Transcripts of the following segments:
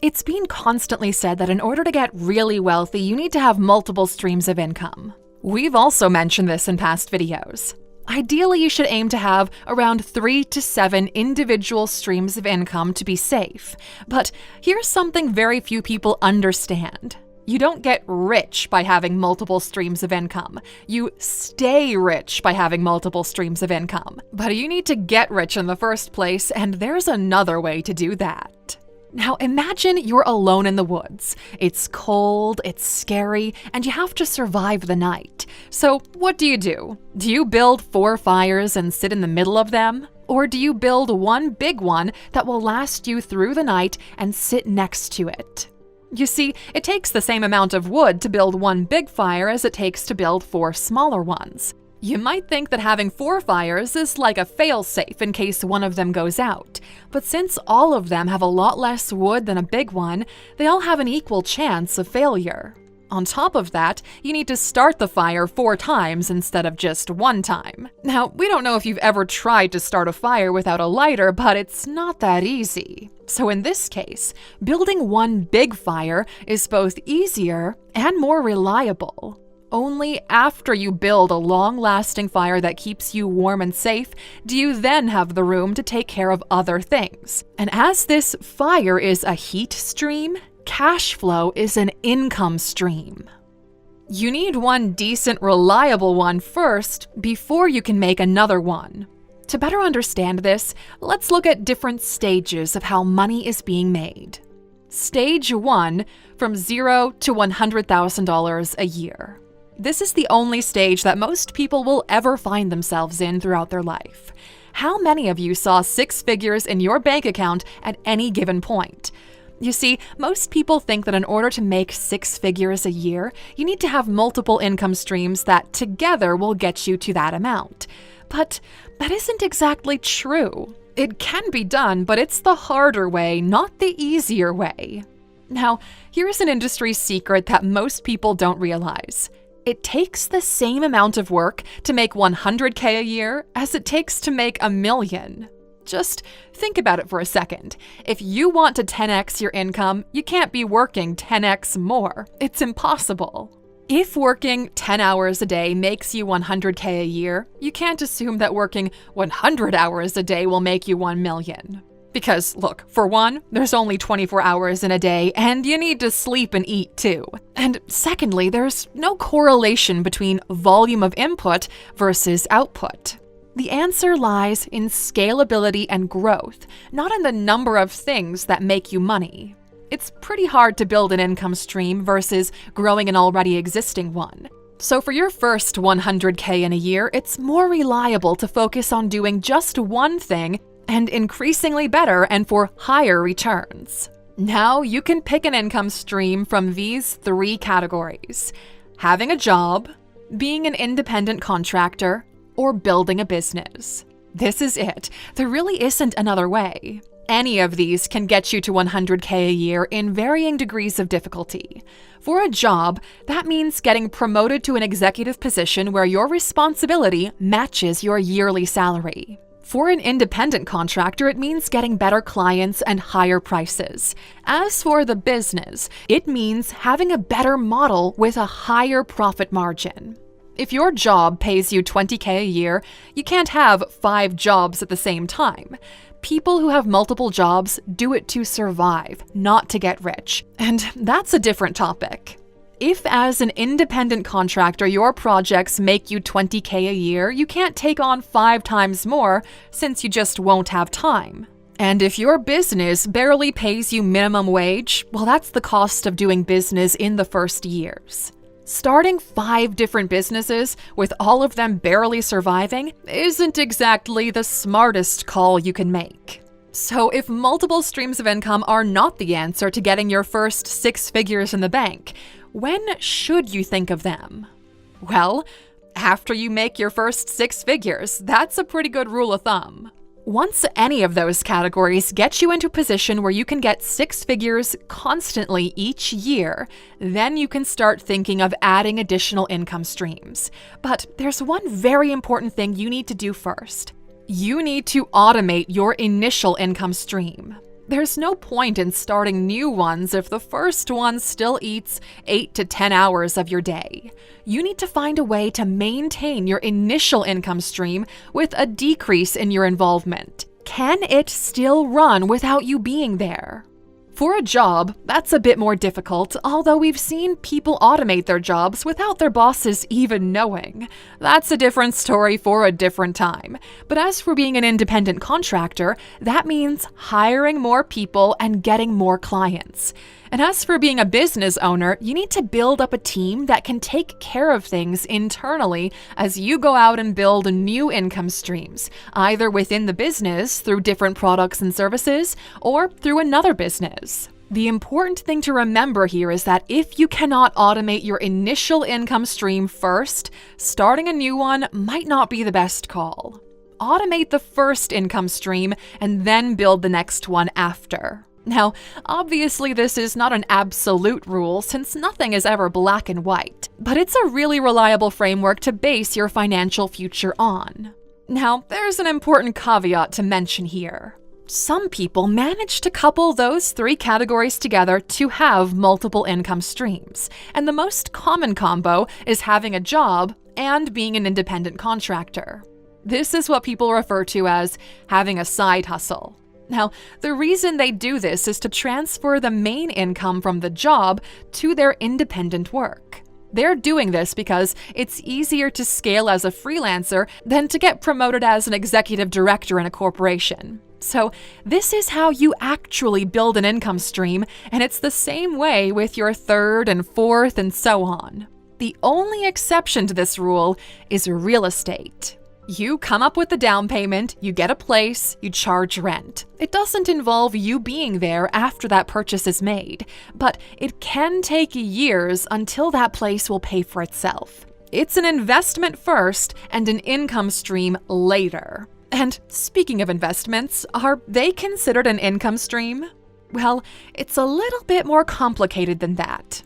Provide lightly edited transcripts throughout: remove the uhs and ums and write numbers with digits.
It's been constantly said that in order to get really wealthy, you need to have multiple streams of income. We've also mentioned this in past videos. Ideally, you should aim to have around 3 to 7 individual streams of income to be safe. But here's something very few people understand. You don't get rich by having multiple streams of income. You stay rich by having multiple streams of income. But you need to get rich in the first place, and there's another way to do that. Now imagine you're alone in the woods. It's cold, it's scary, and you have to survive the night. So what do? Do you build 4 fires and sit in the middle of them? Or do you build one big one that will last you through the night and sit next to it? You see, it takes the same amount of wood to build one big fire as it takes to build 4 smaller ones. You might think that having 4 fires is like a fail-safe in case one of them goes out, but since all of them have a lot less wood than a big one, they all have an equal chance of failure. On top of that, you need to start the fire 4 times instead of just 1 time. Now, we don't know if you've ever tried to start a fire without a lighter, but it's not that easy. So in this case, building one big fire is both easier and more reliable. Only after you build a long-lasting fire that keeps you warm and safe do you then have the room to take care of other things. And as this fire is a heat stream, cash flow is an income stream. You need one decent, reliable one first before you can make another one. To better understand this, let's look at different stages of how money is being made. Stage 1, from $0 to $100,000 a year. This is the only stage that most people will ever find themselves in throughout their life. How many of you saw 6 figures in your bank account at any given point? You see, most people think that in order to make 6 figures a year, you need to have multiple income streams that together will get you to that amount. But that isn't exactly true. It can be done, but it's the harder way, not the easier way. Now, here's an industry secret that most people don't realize. It takes the same amount of work to make $100K a year as it takes to make $1 million. Just think about it for a second. If you want to 10x your income, you can't be working 10x more. It's impossible. If working 10 hours a day makes you $100K a year, you can't assume that working 100 hours a day will make you $1 million. Because, look, for one, there's only 24 hours in a day, and you need to sleep and eat too. And secondly, there's no correlation between volume of input versus output. The answer lies in scalability and growth, not in the number of things that make you money. It's pretty hard to build an income stream versus growing an already existing one. So for your first 100K in a year, it's more reliable to focus on doing just one thing and increasingly better and for higher returns. Now you can pick an income stream from these 3 categories: having a job, being an independent contractor, or building a business. This is it. There really isn't another way. Any of these can get you to 100K a year in varying degrees of difficulty. For a job, that means getting promoted to an executive position where your responsibility matches your yearly salary. For an independent contractor, it means getting better clients and higher prices. As for the business, it means having a better model with a higher profit margin. If your job pays you $20K a year, you can't have 5 jobs at the same time. People who have multiple jobs do it to survive, not to get rich. And that's a different topic. If as an independent contractor your projects make you $20K a year, you can't take on 5 times more since you just won't have time. And if your business barely pays you minimum wage, well, that's the cost of doing business in the first years. Starting 5 different businesses with all of them barely surviving isn't exactly the smartest call you can make. So if multiple streams of income are not the answer to getting your first 6 figures in the bank, when should you think of them? Well, after you make your first 6 figures. That's a pretty good rule of thumb. Once any of those categories get you into a position where you can get 6 figures constantly each year, then you can start thinking of adding additional income streams. But there's one very important thing you need to do first. You need to automate your initial income stream. There's no point in starting new ones if the first one still eats 8 to 10 hours of your day. You need to find a way to maintain your initial income stream with a decrease in your involvement. Can it still run without you being there? For a job, that's a bit more difficult, although we've seen people automate their jobs without their bosses even knowing. That's a different story for a different time. But as for being an independent contractor, that means hiring more people and getting more clients. And as for being a business owner, you need to build up a team that can take care of things internally as you go out and build new income streams, either within the business through different products and services or through another business. The important thing to remember here is that if you cannot automate your initial income stream first, starting a new one might not be the best call. Automate the first income stream and then build the next one after. Now, obviously this is not an absolute rule since nothing is ever black and white, but it's a really reliable framework to base your financial future on. Now, there's an important caveat to mention here. Some people manage to couple those three categories together to have multiple income streams, and the most common combo is having a job and being an independent contractor. This is what people refer to as having a side hustle. Now, the reason they do this is to transfer the main income from the job to their independent work. They're doing this because it's easier to scale as a freelancer than to get promoted as an executive director in a corporation. So this is how you actually build an income stream, and it's the same way with your third and fourth and so on. The only exception to this rule is real estate. You come up with the down payment, you get a place, you charge rent. It doesn't involve you being there after that purchase is made, but it can take years until that place will pay for itself. It's an investment first and an income stream later. And speaking of investments, are they considered an income stream? Well, it's a little bit more complicated than that.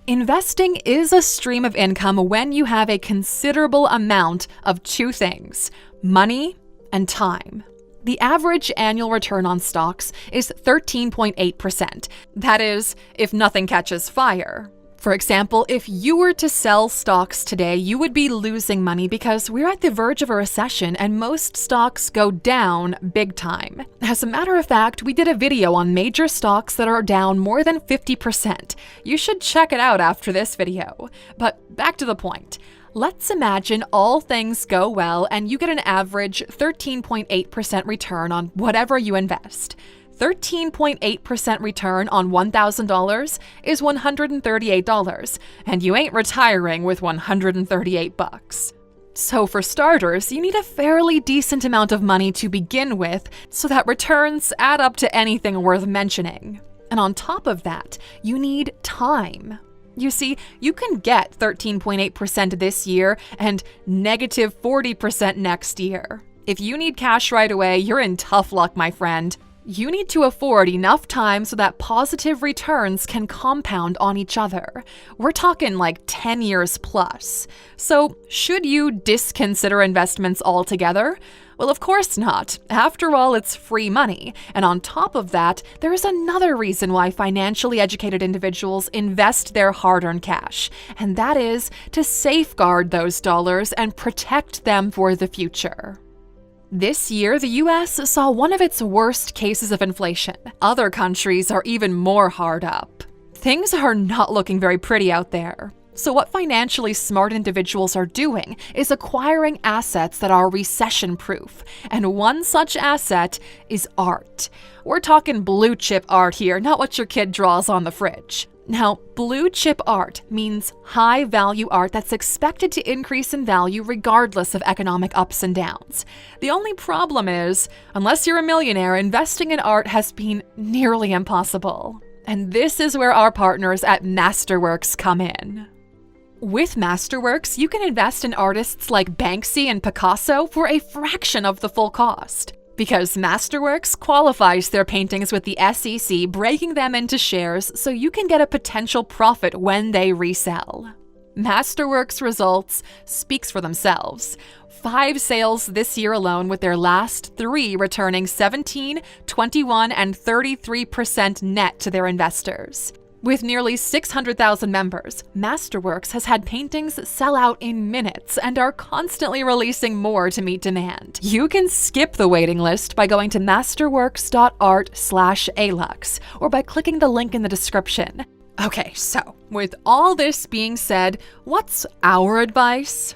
Investing is a stream of income when you have a considerable amount of two things: money and time. The average annual return on stocks is 13.8%. That is, if nothing catches fire. For example, if you were to sell stocks today, you would be losing money because we're at the verge of a recession and most stocks go down big time. As a matter of fact, we did a video on major stocks that are down more than 50%. You should check it out after this video. But back to the point. Let's imagine all things go well and you get an average 13.8% return on whatever you invest. 13.8% return on $1,000 is $138, and you ain't retiring with $138. So for starters, you need a fairly decent amount of money to begin with so that returns add up to anything worth mentioning. And on top of that, you need time. You see, you can get 13.8% this year and negative 40% next year. If you need cash right away, you're in tough luck, my friend. You need to afford enough time so that positive returns can compound on each other. We're talking like 10 years plus. So, should you disconsider investments altogether? Well, of course not. After all, it's free money. And on top of that, there is another reason why financially educated individuals invest their hard-earned cash, and that is to safeguard those dollars and protect them for the future. This year, the US saw one of its worst cases of inflation. Other countries are even more hard up. Things are not looking very pretty out there. So what financially smart individuals are doing is acquiring assets that are recession-proof. And one such asset is art. We're talking blue chip art here, not what your kid draws on the fridge. Now, blue chip art means high-value art that's expected to increase in value regardless of economic ups and downs. The only problem is, unless you're a millionaire, investing in art has been nearly impossible. And this is where our partners at Masterworks come in. With Masterworks, you can invest in artists like Banksy and Picasso for a fraction of the full cost. Because Masterworks qualifies their paintings with the SEC, breaking them into shares so you can get a potential profit when they resell. Masterworks results speaks for themselves. 5 sales this year alone, with their last 3 returning 17, 21, and 33% net to their investors. With nearly 600,000 members, Masterworks has had paintings sell out in minutes and are constantly releasing more to meet demand. You can skip the waiting list by going to masterworks.art/alux or by clicking the link in the description. Okay, so with all this being said, what's our advice?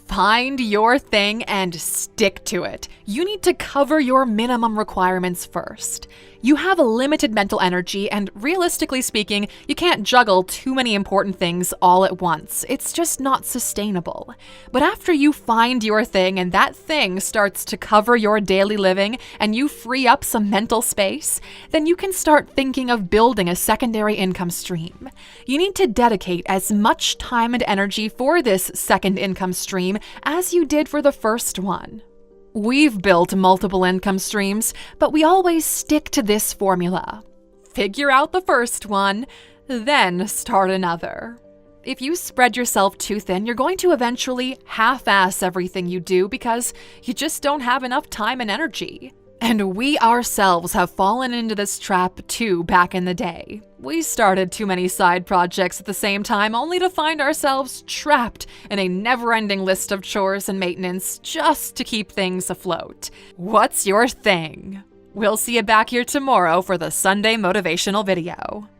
Find your thing and stick to it. You need to cover your minimum requirements first. You have a limited mental energy, and realistically speaking, you can't juggle too many important things all at once. It's just not sustainable. But after you find your thing and that thing starts to cover your daily living and you free up some mental space, then you can start thinking of building a secondary income stream. You need to dedicate as much time and energy for this second income stream as you did for the first one. We've built multiple income streams, but we always stick to this formula. Figure out the first one, then start another. If you spread yourself too thin, you're going to eventually half-ass everything you do because you just don't have enough time and energy. And we ourselves have fallen into this trap too back in the day. We started too many side projects at the same time only to find ourselves trapped in a never-ending list of chores and maintenance just to keep things afloat. What's your thing? We'll see you back here tomorrow for the Sunday motivational video.